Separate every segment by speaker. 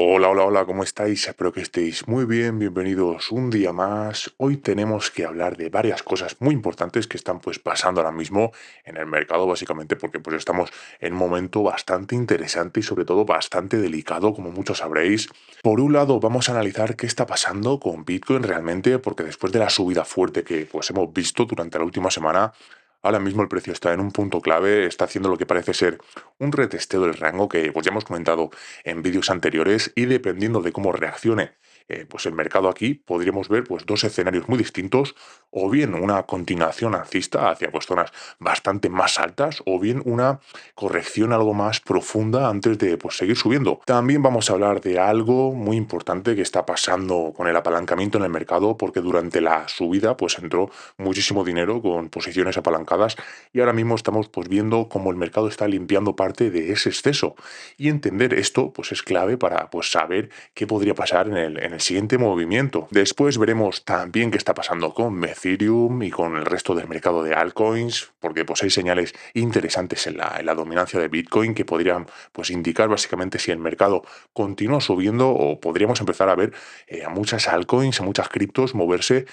Speaker 1: Hola, hola, hola, ¿cómo estáis? Espero que estéis muy bien, bienvenidos un día más. Hoy tenemos que hablar de varias cosas muy importantes que están pues pasando ahora mismo en el mercado, básicamente porque pues estamos en un momento bastante interesante y sobre todo bastante delicado, como muchos sabréis. Por un lado, vamos a analizar qué está pasando con Bitcoin realmente, porque después de la subida fuerte que pues hemos visto durante la última semana, ahora mismo el precio está en un punto clave, está haciendo lo que parece ser un retesteo del rango que pues ya hemos comentado en vídeos anteriores y dependiendo de cómo reaccione pues el mercado aquí, podríamos ver pues dos escenarios muy distintos, o bien una continuación alcista hacia pues zonas bastante más altas, o bien una corrección algo más profunda antes de pues seguir subiendo. También vamos a hablar de algo muy importante que está pasando con el apalancamiento en el mercado, porque durante la subida pues entró muchísimo dinero con posiciones apalancadas y ahora mismo estamos pues viendo cómo el mercado está limpiando parte de ese exceso. Y entender esto pues es clave para pues saber qué podría pasar en el siguiente movimiento. Después veremos también qué está pasando con Ethereum y con el resto del mercado de altcoins, porque pues hay señales interesantes en la dominancia de Bitcoin que podrían pues indicar básicamente si el mercado continúa subiendo o podríamos empezar a ver a muchas altcoins, a muchas criptos moverse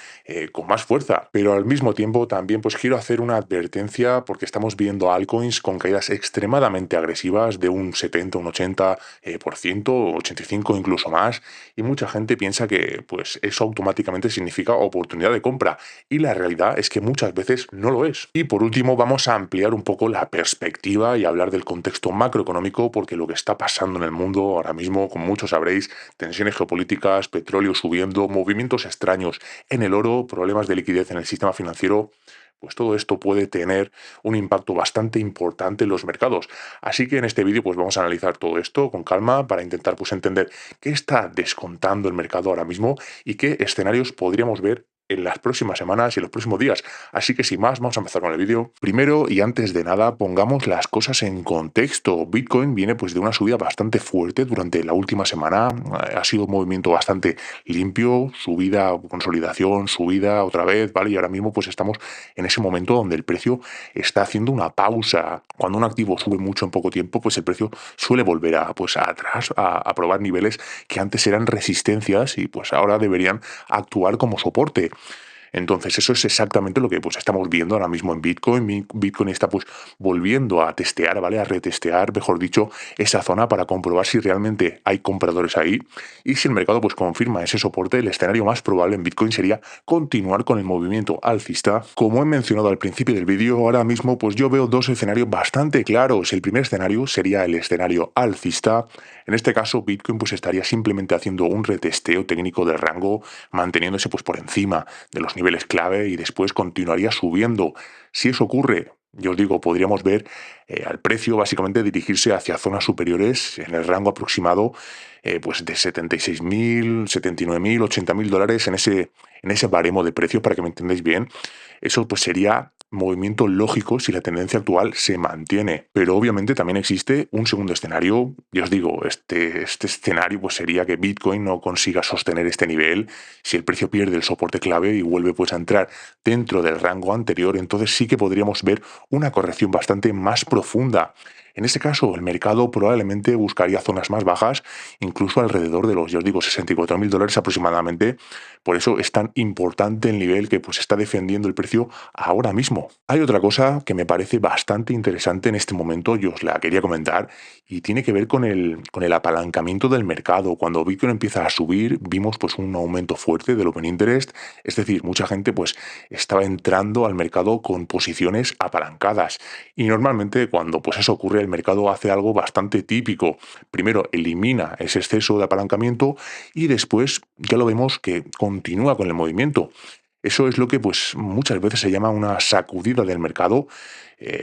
Speaker 1: con más fuerza. Pero al mismo tiempo también pues quiero hacer una advertencia porque estamos viendo altcoins con caídas extremadamente agresivas de un 70, un 80, por ciento, 85 incluso más, y mucha gente piensa que pues eso automáticamente significa oportunidad de compra y la realidad es que muchas veces no lo es. Y por último vamos a ampliar un poco la perspectiva y hablar del contexto macroeconómico porque lo que está pasando en el mundo ahora mismo, como muchos sabréis, tensiones geopolíticas, petróleo subiendo, movimientos extraños en el oro, problemas de liquidez en el sistema financiero, pues todo esto puede tener un impacto bastante importante en los mercados. Así que en este vídeo pues vamos a analizar todo esto con calma para intentar pues entender qué está descontando el mercado ahora mismo y qué escenarios podríamos ver en las próximas semanas y en los próximos días. Así que sin más, vamos a empezar con el vídeo. Primero y antes de nada, pongamos las cosas en contexto. Bitcoin viene pues de una subida bastante fuerte durante la última semana. Ha sido un movimiento bastante limpio, subida, consolidación, subida otra vez, ¿vale? Y ahora mismo pues estamos en ese momento donde el precio está haciendo una pausa. Cuando un activo sube mucho en poco tiempo, pues el precio suele volver a, pues, atrás, a probar niveles que antes eran resistencias y pues ahora deberían actuar como soporte. Entonces, eso es exactamente lo que pues estamos viendo ahora mismo en Bitcoin. Bitcoin está pues volviendo a testear, ¿vale? A retestear, mejor dicho, esa zona para comprobar si realmente hay compradores ahí. Y si el mercado pues confirma ese soporte, el escenario más probable en Bitcoin sería continuar con el movimiento alcista. Como he mencionado al principio del vídeo, ahora mismo pues yo veo dos escenarios bastante claros. El primer escenario sería el escenario alcista. En este caso, Bitcoin pues estaría simplemente haciendo un retesteo técnico del rango, manteniéndose pues por encima de los niveles clave y después continuaría subiendo. Si eso ocurre, yo os digo, podríamos ver al precio básicamente dirigirse hacia zonas superiores en el rango aproximado pues de 76.000, 79.000, 80.000 dólares en ese baremo de precio, para que me entendáis bien. Eso pues sería movimiento lógico si la tendencia actual se mantiene. Pero obviamente también existe un segundo escenario. Ya os digo, este escenario pues sería que Bitcoin no consiga sostener este nivel. Si el precio pierde el soporte clave y vuelve pues a entrar dentro del rango anterior, entonces sí que podríamos ver una corrección bastante más profunda. En este caso, el mercado probablemente buscaría zonas más bajas, incluso alrededor de los, ya os digo, 64.000 dólares aproximadamente. Por eso es tan importante el nivel que pues está defendiendo el precio ahora mismo. Hay otra cosa que me parece bastante interesante en este momento, yo os la quería comentar, y tiene que ver con el apalancamiento del mercado. Cuando Bitcoin empieza a subir, vimos pues un aumento fuerte del Open Interest, es decir, mucha gente pues estaba entrando al mercado con posiciones apalancadas. Y normalmente cuando pues eso ocurre, el mercado hace algo bastante típico. Primero elimina ese exceso de apalancamiento y después ya lo vemos que continúa con el movimiento. Eso es lo que pues muchas veces se llama una sacudida del mercado.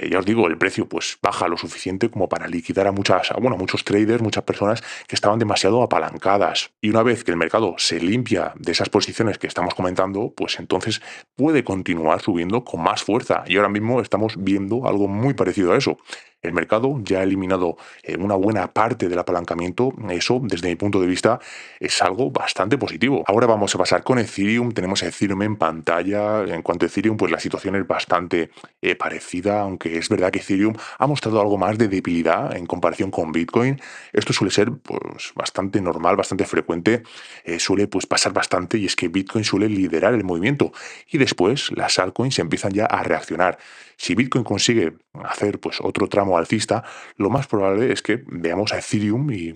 Speaker 1: Ya os digo, el precio pues baja lo suficiente como para liquidar a muchos traders, muchas personas que estaban demasiado apalancadas. Y una vez que el mercado se limpia de esas posiciones que estamos comentando, pues entonces puede continuar subiendo con más fuerza. Y ahora mismo estamos viendo algo muy parecido a eso. El mercado ya ha eliminado una buena parte del apalancamiento. Eso, desde mi punto de vista, es algo bastante positivo. Ahora vamos a pasar con Ethereum. Tenemos a Ethereum en pantalla. En cuanto a Ethereum, pues la situación es bastante parecida aunque es verdad que Ethereum ha mostrado algo más de debilidad en comparación con Bitcoin. Esto suele ser pues, bastante normal, bastante frecuente, suele pues, pasar bastante, y es que Bitcoin suele liderar el movimiento y después las altcoins empiezan ya a reaccionar. Si Bitcoin consigue hacer pues, otro tramo alcista, lo más probable es que veamos a Ethereum y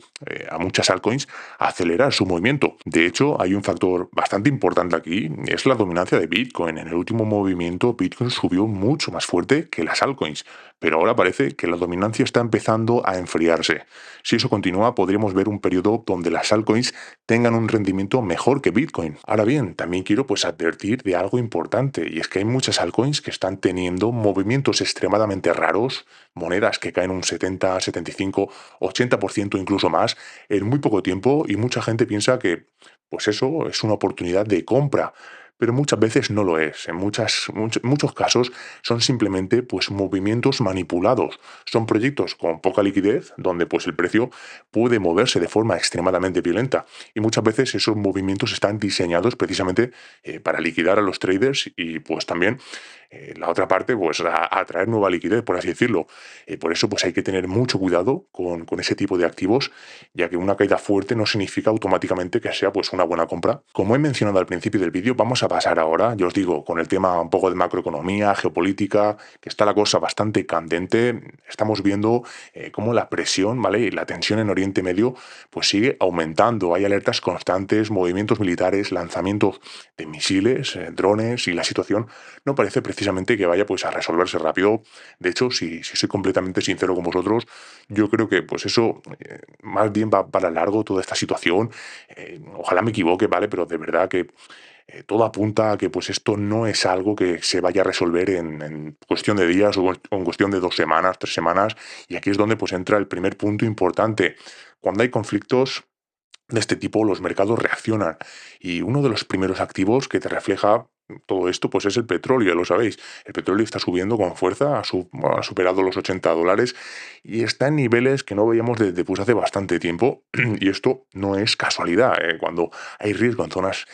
Speaker 1: a muchas altcoins acelerar su movimiento. De hecho, hay un factor bastante importante aquí, es la dominancia de Bitcoin. En el último movimiento, Bitcoin subió mucho más fuerte que las altcoins, pero ahora parece que la dominancia está empezando a enfriarse. Si eso continúa, podríamos ver un periodo donde las altcoins tengan un rendimiento mejor que Bitcoin. Ahora bien, también quiero pues advertir de algo importante, y es que hay muchas altcoins que están teniendo movimientos extremadamente raros, monedas que caen un 70, 75, 80% incluso más en muy poco tiempo, y mucha gente piensa que pues eso es una oportunidad de compra, pero muchas veces no lo es. En muchos casos son simplemente pues, movimientos manipulados. Son proyectos con poca liquidez, donde pues, el precio puede moverse de forma extremadamente violenta. Y muchas veces esos movimientos están diseñados precisamente para liquidar a los traders y pues también la otra parte, pues a atraer nueva liquidez, por así decirlo. Por eso pues hay que tener mucho cuidado con ese tipo de activos, ya que una caída fuerte no significa automáticamente que sea pues una buena compra. Como he mencionado al principio del vídeo, vamos a pasar ahora, yo os digo, con el tema un poco de macroeconomía, geopolítica, que está la cosa bastante candente. Estamos viendo cómo la presión, ¿vale? Y la tensión en Oriente Medio pues sigue aumentando. Hay alertas constantes, movimientos militares, lanzamientos de misiles, drones, y la situación no parece precisamente que vaya pues a resolverse rápido. De hecho, si soy completamente sincero con vosotros, yo creo que pues eso más bien va para largo toda esta situación. Ojalá me equivoque, ¿vale? Pero de verdad que todo apunta a que pues esto no es algo que se vaya a resolver en cuestión de días o en cuestión de 2 semanas, 3 semanas. Y aquí es donde pues entra el primer punto importante. Cuando hay conflictos de este tipo, los mercados reaccionan. Y uno de los primeros activos que te refleja todo esto, pues es el petróleo, ya lo sabéis. El petróleo está subiendo con fuerza, ha superado los $80 y está en niveles que no veíamos desde pues, hace bastante tiempo. Y esto no es casualidad. Cuando hay riesgo en zonas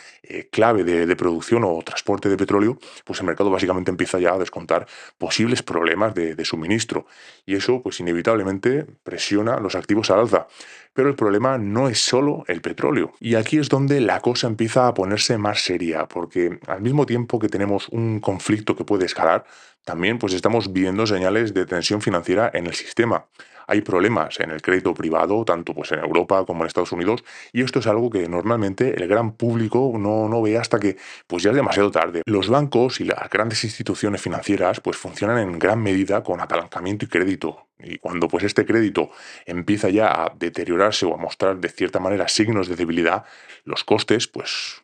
Speaker 1: clave de producción o transporte de petróleo, pues el mercado básicamente empieza ya a descontar posibles problemas de suministro. Y eso, pues inevitablemente, presiona los activos al alza. Pero el problema no es solo el petróleo. Y aquí es donde la cosa empieza a ponerse más seria, porque al mismo tiempo que tenemos un conflicto que puede escalar, también pues estamos viendo señales de tensión financiera en el sistema. Hay problemas en el crédito privado, tanto pues en Europa como en Estados Unidos, y esto es algo que normalmente el gran público no ve hasta que pues ya es demasiado tarde. Los bancos y las grandes instituciones financieras pues funcionan en gran medida con apalancamiento y crédito. Y cuando pues este crédito empieza ya a deteriorarse o a mostrar de cierta manera signos de debilidad, los costes pues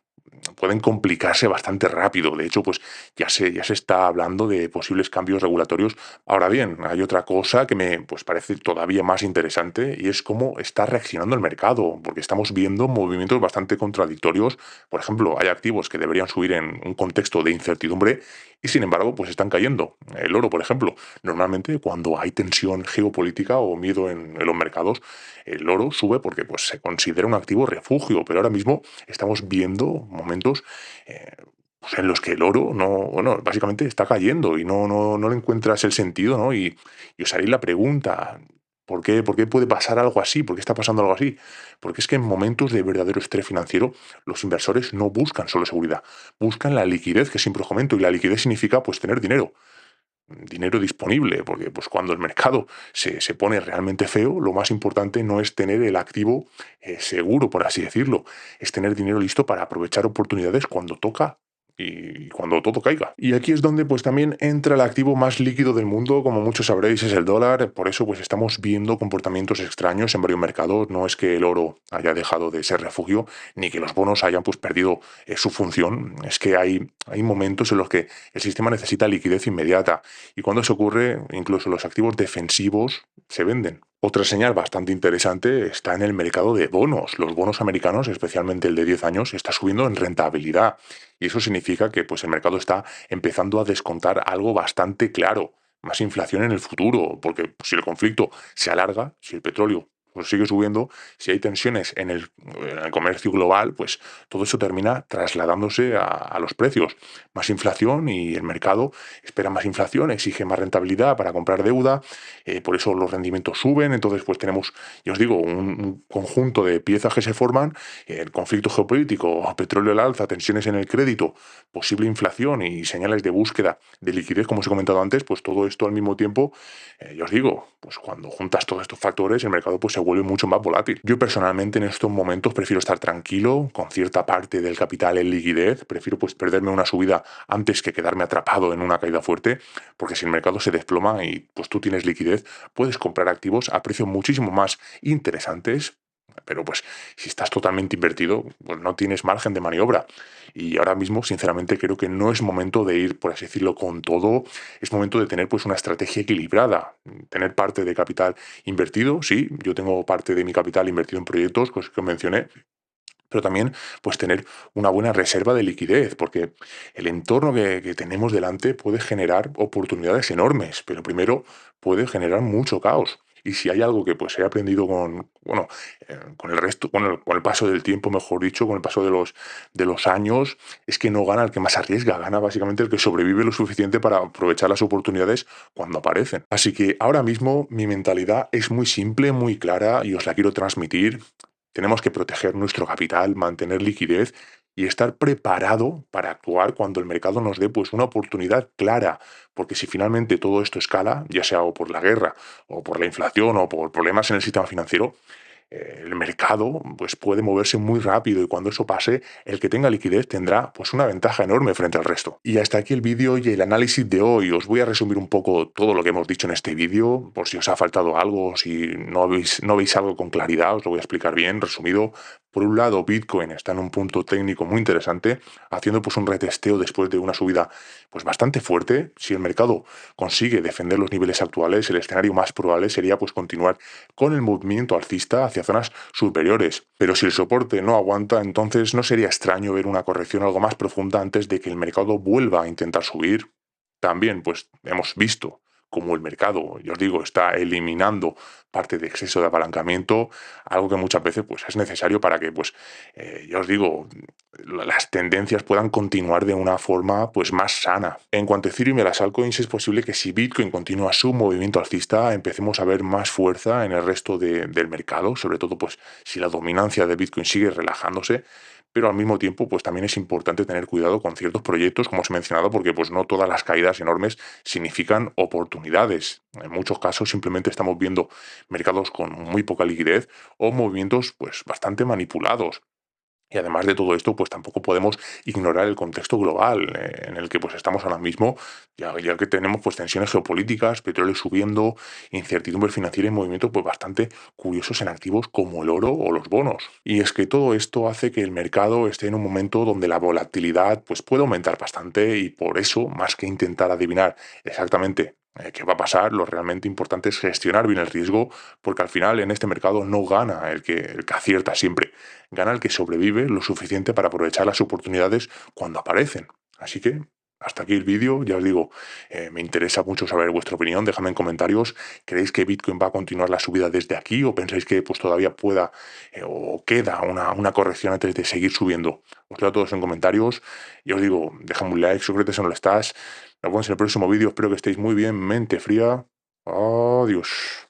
Speaker 1: pueden complicarse bastante rápido. De hecho, pues ya se está hablando de posibles cambios regulatorios. Ahora bien, hay otra cosa que me pues, parece todavía más interesante, y es cómo está reaccionando el mercado, porque estamos viendo movimientos bastante contradictorios. Por ejemplo, hay activos que deberían subir en un contexto de incertidumbre y sin embargo pues están cayendo. El oro, por ejemplo. Normalmente cuando hay tensión geopolítica o miedo en los mercados, el oro sube porque pues, se considera un activo refugio, pero ahora mismo estamos viendo momentos eh, pues en los que el oro bueno, básicamente está cayendo y no le encuentras el sentido, ¿no? Y os haréis la pregunta, ¿por qué puede pasar algo así? ¿Por qué está pasando algo así? Porque es que en momentos de verdadero estrés financiero, los inversores no buscan solo seguridad, buscan la liquidez, que siempre os comento, y la liquidez significa pues tener dinero disponible, porque pues cuando el mercado se pone realmente feo, lo más importante no es tener el activo seguro, por así decirlo, es tener dinero listo para aprovechar oportunidades cuando toca y cuando todo caiga. Y aquí es donde pues también entra el activo más líquido del mundo, como muchos sabréis, es el dólar. Por eso pues estamos viendo comportamientos extraños en varios mercados. No es que el oro haya dejado de ser refugio, ni que los bonos hayan pues perdido su función. Es que hay momentos en los que el sistema necesita liquidez inmediata, y cuando eso ocurre, incluso los activos defensivos se venden. Otra señal bastante interesante está en el mercado de bonos. Los bonos americanos, especialmente el de 10 años, está subiendo en rentabilidad. Y eso significa que pues, el mercado está empezando a descontar algo bastante claro, más inflación en el futuro, porque si el conflicto se alarga, si el petróleo pues sigue subiendo. Si hay tensiones en el comercio global, pues todo eso termina trasladándose a los precios. Más inflación y el mercado espera más inflación, exige más rentabilidad para comprar deuda, por eso los rendimientos suben. Entonces, pues tenemos, ya os digo, un conjunto de piezas que se forman, el conflicto geopolítico, petróleo al alza, tensiones en el crédito, posible inflación y señales de búsqueda de liquidez, como os he comentado antes, pues todo esto al mismo tiempo, ya os digo, pues cuando juntas todos estos factores, el mercado pues se vuelve mucho más volátil. Yo personalmente en estos momentos prefiero estar tranquilo, con cierta parte del capital en liquidez, prefiero pues perderme una subida antes que quedarme atrapado en una caída fuerte, porque si el mercado se desploma y pues tú tienes liquidez, puedes comprar activos a precios muchísimo más interesantes. Pero pues si estás totalmente invertido, pues no tienes margen de maniobra. Y ahora mismo, sinceramente, creo que no es momento de ir, por así decirlo, con todo. Es momento de tener pues una estrategia equilibrada. Tener parte de capital invertido, sí, yo tengo parte de mi capital invertido en proyectos, cosas que mencioné, pero también pues tener una buena reserva de liquidez, porque el entorno que tenemos delante puede generar oportunidades enormes, pero primero puede generar mucho caos. Y si hay algo que pues he aprendido con el resto, con el paso del tiempo, mejor dicho, con el paso de los años, es que no gana el que más arriesga, gana básicamente el que sobrevive lo suficiente para aprovechar las oportunidades cuando aparecen. Así que ahora mismo mi mentalidad es muy simple, muy clara y os la quiero transmitir. Tenemos que proteger nuestro capital, mantener liquidez y estar preparado para actuar cuando el mercado nos dé pues una oportunidad clara, porque si finalmente todo esto escala, ya sea o por la guerra o por la inflación o por problemas en el sistema financiero, el mercado pues puede moverse muy rápido y cuando eso pase, el que tenga liquidez tendrá pues una ventaja enorme frente al resto. Y hasta aquí el vídeo y el análisis de hoy. Os voy a resumir un poco todo lo que hemos dicho en este vídeo, por si os ha faltado algo, si no veis algo con claridad, os lo voy a explicar bien, resumido. Por un lado, Bitcoin está en un punto técnico muy interesante, haciendo pues un retesteo después de una subida pues bastante fuerte. Si el mercado consigue defender los niveles actuales, el escenario más probable sería pues continuar con el movimiento alcista hacia zonas superiores. Pero si el soporte no aguanta, entonces no sería extraño ver una corrección algo más profunda antes de que el mercado vuelva a intentar subir. También, pues, hemos visto cómo el mercado, ya os digo, está eliminando parte de exceso de apalancamiento, algo que muchas veces pues, es necesario para que, pues, ya os digo, las tendencias puedan continuar de una forma pues, más sana. En cuanto a Ethereum y las altcoins, es posible que si Bitcoin continúa su movimiento alcista, empecemos a ver más fuerza en el resto del mercado, sobre todo pues, si la dominancia de Bitcoin sigue relajándose, pero al mismo tiempo pues también es importante tener cuidado con ciertos proyectos, como os he mencionado, porque pues no todas las caídas enormes significan oportunidades. En muchos casos simplemente estamos viendo mercados con muy poca liquidez o movimientos pues bastante manipulados. Y además de todo esto, pues tampoco podemos ignorar el contexto global en el que pues estamos ahora mismo, ya que tenemos pues tensiones geopolíticas, petróleo subiendo, incertidumbre financiera y movimientos pues bastante curiosos en activos como el oro o los bonos. Y es que todo esto hace que el mercado esté en un momento donde la volatilidad pues puede aumentar bastante y por eso, más que intentar adivinar exactamente qué va a pasar, lo realmente importante es gestionar bien el riesgo, porque al final en este mercado no gana el que acierta siempre, gana el que sobrevive lo suficiente para aprovechar las oportunidades cuando aparecen. Así que hasta aquí el vídeo, ya os digo, me interesa mucho saber vuestra opinión, dejadme en comentarios, ¿creéis que Bitcoin va a continuar la subida desde aquí o pensáis que pues todavía pueda o queda una corrección antes de seguir subiendo? Os leo a todos en comentarios y os digo, dejadme un like, suscríbete si no lo estás, nos vemos en el próximo vídeo, espero que estéis muy bien, mente fría, adiós.